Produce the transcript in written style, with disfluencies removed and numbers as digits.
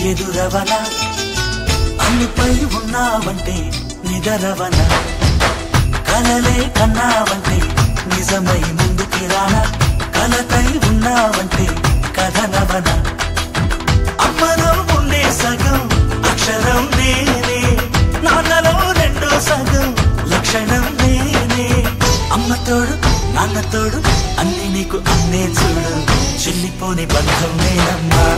ఎదురవన అన్నిపై ఉన్నావంటే నిదరవన కలలే కన్నావంటే నిజమై ముందుకి రానా కలతై ఉన్నావంటే కథనవన అమ్మలో ఉండే సగం అక్షరం నేనే నాన్నలో రెండో సగం లక్షణం నేనే అమ్మ తోడు నాన్న తోడు అన్ని నీకు అన్నే చూడు చెల్లిపోని బంధం నేనమ్మా